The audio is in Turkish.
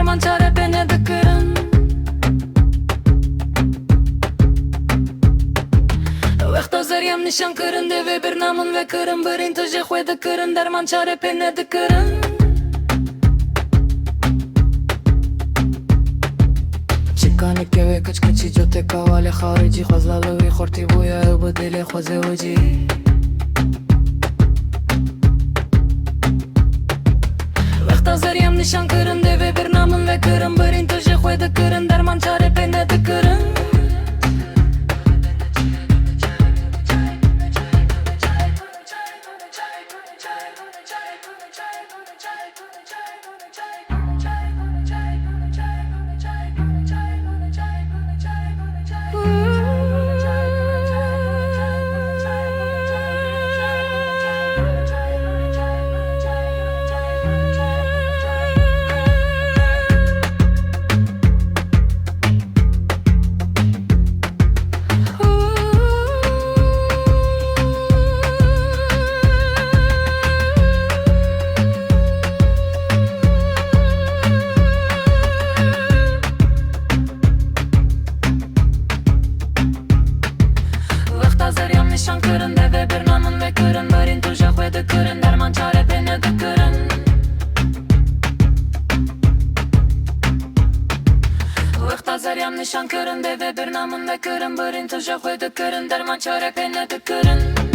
derman çare beni dıkırın. Vekta zeryem nişan kırın deve bir namın ve kırın birin tujı xwe dıkırın derman çare beni dıkırın. Çikanik ve kaç kaçı jote kavale harici xazlalı ve xorti buya bu dili xoze uci. Vekta zeryem nişan kırın deve bir namın ve kırın birin tujı xwe dıkırın derman çare beni dıkırın. Zeryem nişan kırın deve bir namın ve kırın birin tujı xwe dıkırın derman çare beni dıkırın. Vekta zeryem nişan kırın deve bir namın ve kırın birin tujı xwe dıkırın derman çare beni dıkırın.